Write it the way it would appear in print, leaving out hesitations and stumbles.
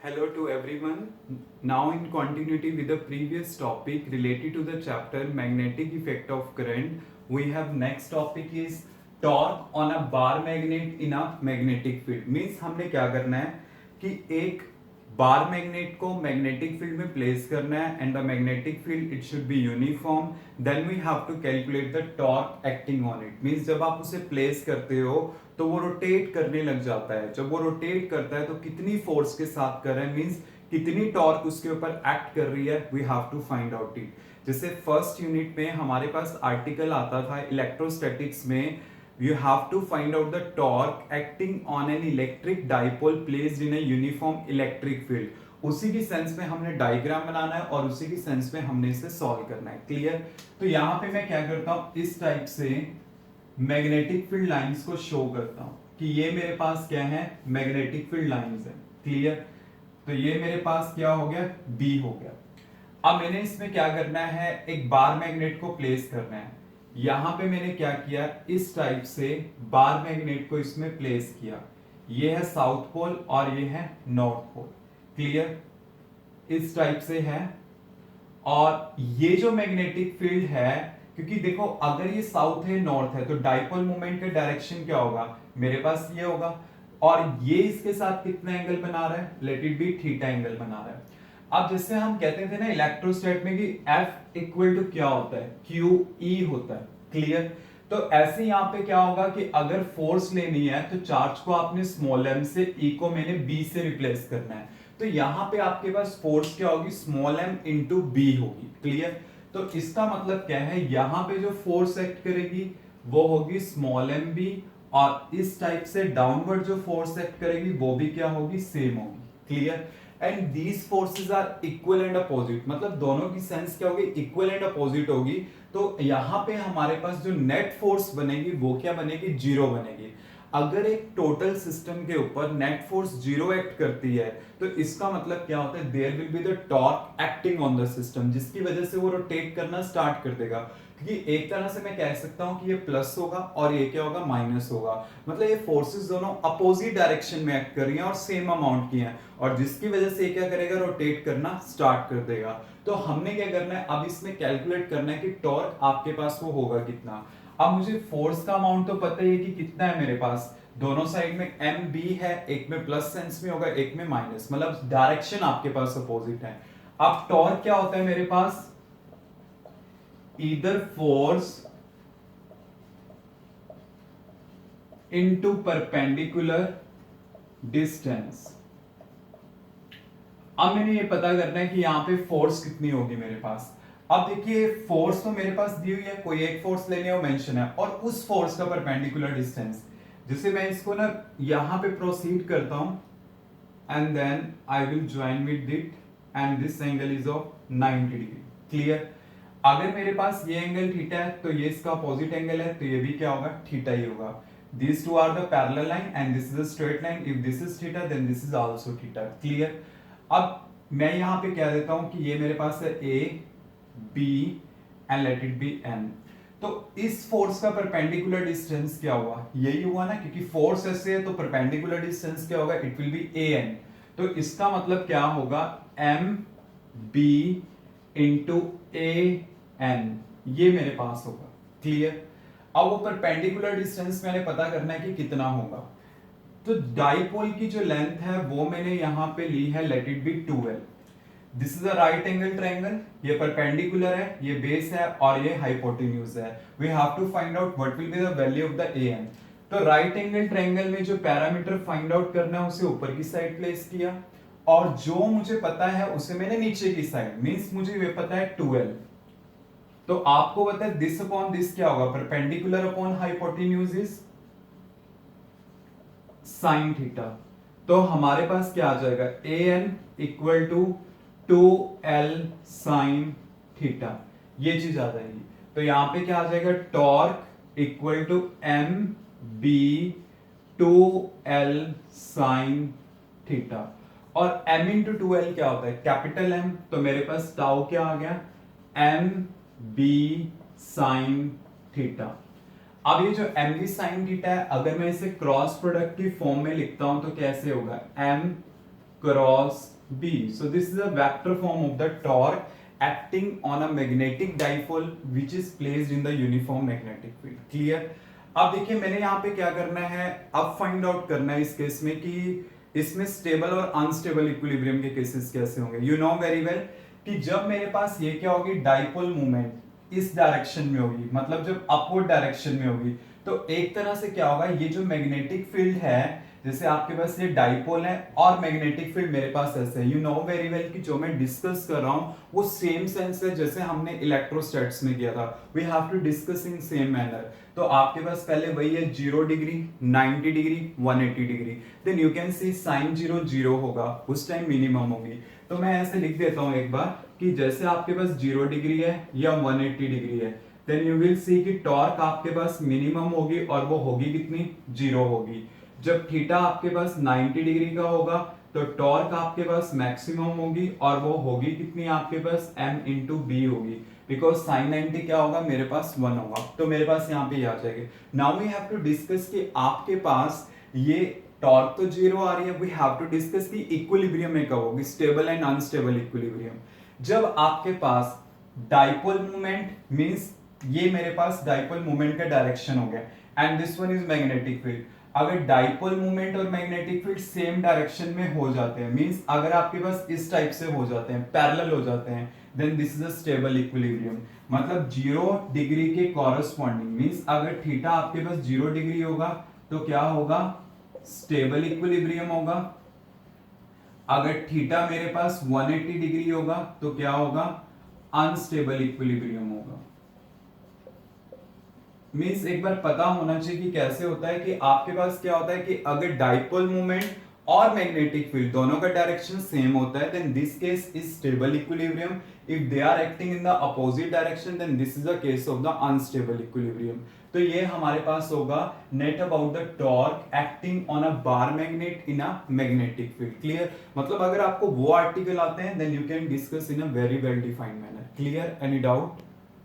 Hello to everyone. Now in continuity with the previous topic related to the chapter magnetic effect of current, we have next topic is torque on a bar magnet in a magnetic field. Means हमने क्या करना है कि एक बार magnet को magnetic field में place करना है and the magnetic field it should be uniform, then we have to calculate the torque acting on it. Means जब आप उसे प्लेस करते हो तो वो रोटेट करने लग जाता है. जब वो रोटेट करता है तो कितनी फोर्स के साथ कर रहा है, मींस कितनी टॉर्क उसके ऊपर एक्ट कर रही है, we have to find out it. जैसे फर्स्ट यूनिट में हमारे पास आर्टिकल आता था इलेक्ट्रोस्टैटिक्स में, you have to find out the torque acting on an electric dipole placed in a uniform electric field. उसी की सेंस में हमने डायग्राम बनाना है और उसी की सेंस में हमने इसे सॉल्व करना है. क्लियर? तो यहाँ पे मैं क्या करता हूँ, इस टाइप से मैग्नेटिक फील्ड लाइंस को शो करता हूँ कि ये मेरे पास क्या है, मैग्नेटिक फील्ड लाइंस है. क्लियर? तो ये मेरे पास क्या हो गया, बी हो गया. अब मैंने इसमें क्या करना है, एक बार मैग्नेट को प्लेस करना है. यहां पे मैंने क्या किया, इस टाइप से बार मैग्नेट को इसमें प्लेस किया. ये है साउथ पोल और ये है नॉर्थ पोल. क्लियर? इस टाइप से है. और ये जो मैग्नेटिक फील्ड है, क्योंकि देखो अगर ये साउथ है नॉर्थ है तो डाइपोल मोमेंट का डायरेक्शन क्या होगा, मेरे पास ये होगा. और ये इसके साथ कितना एंगल बना रहा है, let it B theta angle बना रहा है. अब जैसे हम कहते थे ना इलेक्ट्रोस्टैट में कि F इक्वल टू क्या होता है, क्यू ई होता है. क्लियर? तो ऐसे यहाँ पे क्या होगा कि अगर फोर्स लेनी है तो चार्ज को आपने स्मॉल m से E को मैंने B से रिप्लेस करना है. तो यहाँ पे आपके पास फोर्स क्या होगी, स्मॉल m इंटू बी होगी. क्लियर? तो इसका मतलब क्या है, यहाँ पे जो फोर्स एक्ट करेगी वो होगी स्मॉल m बी, और इस टाइप से डाउनवर्ड जो फोर्स एक्ट करेगी वो भी क्या होगी, सेम होगी. Clear? And these forces are equal and opposite, मतलब दोनों की सेंस क्या होगी, इक्वल एंड अपोजिट होगी. तो यहां पे हमारे पास जो नेट फोर्स बनेगी वो क्या बनेगी, जीरो बनेगी. अगर एक टोटल सिस्टम के ऊपर नेट फोर्स जीरो एक्ट करती है तो इसका मतलब क्या होता है, there will be the torque acting on the system, जिसकी वजह से वो रोटेट करना स्टार्ट कर देगा. क्योंकि एक तरह से मैं कह सकता हूं कि ये प्लस होगा और ये क्या होगा, माइनस होगा. मतलब ये फोर्सेस दोनों अपोजिट डायरेक्शन में एक्ट कर रही हैं और सेम अमाउंट की हैं, और जिसकी वजह से ये क्या करेगा, रोटेट करना स्टार्ट कर देगा. तो हमने क्या करना है, अब इसमें कैलकुलेट करना है कि टॉर्क आपके पास वो होगा कितना. अब मुझे फोर्स का अमाउंट तो पता ही है कि कितना है मेरे पास, दोनों साइड में एम बी है, एक में प्लस सेंस में होगा एक में माइनस, मतलब डायरेक्शन आपके पास अपोजिट है. अब टॉर्क क्या होता है मेरे पास, either force into perpendicular distance. अब मैंने ये पता करना है कि यहां पे फोर्स कितनी होगी मेरे पास. अब देखिए फोर्स तो मेरे पास दी हुई है, कोई एक फोर्स लेनी है वो मेंशन है, और उस फोर्स का परपेंडिकुलर डिस्टेंस. जैसे मैं इसको ना यहां पे प्रोसीड करता हूं and then I will join with it and this angle is of 90 degree. Clear? अगर मेरे पास ये एंगल थीटा है तो ये इसका अपोजिट एंगल है, तो ये भी क्या होगा, थीटा ही होगा. These two are the parallel line and this is a straight line. If this is theta then this is also theta. Clear? अब मैं यहां पे कह देता हूं कि ये मेरे पास है A, B and let it be N. तो इस फोर्स का परपेंडिकुलर डिस्टेंस क्या हुआ, यही हुआ ना, क्योंकि फोर्स ऐसे है तो परपेंडिकुलर डिस्टेंस क्या होगा, इट विल बी AN. तो इसका मतलब क्या होगा, MB इंटू AN, ये मेरे पास होगा. क्लियर? अब वो परपेंडिकुलर डिस्टेंस मैंने पता करना है कि कितना होगा. तो डाइपोल की जो लेंथ है वो मैंने यहां पे ली है, let it be 2L. This is a right angle triangle, ये परपेंडिकुलर है, ये बेस है और ये हाइपोटेन्यूज है. We have to find out what will be the value of the AN. तो राइट एंगल ट्रायंगल में जो पैरामीटर फाइंड आउट करना है उसे ऊपर की साइड प्लेस किया, और जो मुझे पता है उसे मैंने नीचे की साइड, मींस मुझे ये पता है 2L. तो आपको पता है दिस अपॉन दिस क्या होगा, perpendicular upon hypotenuse is sine theta. तो हमारे पास क्या आ जाएगा, AN equal to 2L sine theta, ये चीज आ जाएगी. तो यहां पे क्या आ जाएगा, torque equal to MB 2L sine theta. और M इंटू 2L क्या होता है, कैपिटल M. तो मेरे पास टाउ क्या आ गया, MB साइन थीटा. अब ये जो MB साइन थीटा है, अगर मैं इसे क्रॉस प्रोडक्ट की फॉर्म में लिखता हूं तो कैसे होगा, M cross B. So this is a vector form of the torque acting on a magnetic dipole which is placed in the uniform magnetic field. Clear? अब देखिए मैंने यहाँ पे क्या करना है, अब फाइंड आउट करना है इस केस में कि इसमें स्टेबल और अनस्टेबल इक्विलिब्रियम के केसेस कैसे होंगे. यू नो वेरी वेल कि जब मेरे पास ये क्या होगी, डाइपोल मूवमेंट इस डायरेक्शन में होगी, मतलब जब अपवर्ड डायरेक्शन में होगी, तो एक तरह से क्या होगा, ये जो मैग्नेटिक फील्ड है, जैसे आपके पास ये डाइपोल है और मैग्नेटिक फील्ड मेरे पास ऐसे है. यू नो वेरी वेल कि जो मैं डिस्कस कर रहा हूं वो सेम सेंस है जैसे हमने इलेक्ट्रोस्टैट्स में किया था. We have to discuss in same manner. तो आपके पास पहले वही है 0 degree, 90 degree, 180 degree. Then you can see sine 0 0 होगा, उस टाइम मिनिमम होगी. तो मैं ऐसे लिख देता हूं एक बार कि जैसे आपके पास 0 डिग्री है या 180 डिग्री है, देन यू विल सी कि टॉर्क आपके पास मिनिमम होगी और वो होगी कितनी, 0 होगी. जब थीटा आपके पास 90 डिग्री का होगा तो टॉर्क आपके पास मैक्सिमम होगी और वो होगी कितनी आपके पास, m इंटू बी होगी, बिकॉज साइन 90 क्या होगा, मेरे पास 1 होगा. तो मेरे पास यहाँ पे आ जाएगी. Now we have to discuss कि आपके पास ये टॉर्क तो 0 आ रही है, वी हैव टू डिस्कस कि इक्विलिब्रियम में कब होगी, स्टेबल एंड अनस्टेबल इक्विलिब्रियम. जब आपके पास डाइपोल मूवमेंट मींस ये मेरे पास डाइपोल मूवमेंट का डायरेक्शन हो गया and this one is magnetic field. अगर डाइपोल मूवमेंट और मैग्नेटिक फील्ड सेम डायरेक्शन में हो जाते हैं, मींस अगर आपके पास इस टाइप से हो जाते हैं, पैरेलल हो जाते हैं, then this is a stable equilibrium. मतलब 0 डिग्री के कॉरेस्पॉन्डिंग मींस अगर थीटा आपके पास 0 डिग्री होगा तो क्या होगा, स्टेबल इक्विलिब्रियम होगा. अगर थीटा मेरे पास 180 डिग्री होगा तो क्या होगा, अनस्टेबल इक्विलिब्रियम होगा. मींस एक बार पता होना चाहिए कि कैसे होता है कि आपके पास क्या होता है कि अगर डाइपोल मूवमेंट और मैग्नेटिक फील्ड दोनों का डायरेक्शन सेम होता है, then this case is stable equilibrium. If they are acting in the opposite direction then this is a case of the unstable equilibrium. तो ये हमारे पास होगा net about the torque acting on a bar magnet in a magnetic field. Clear? मतलब अगर आपको वो article आते हैं then you can discuss in a very well defined manner. Clear? Any doubt?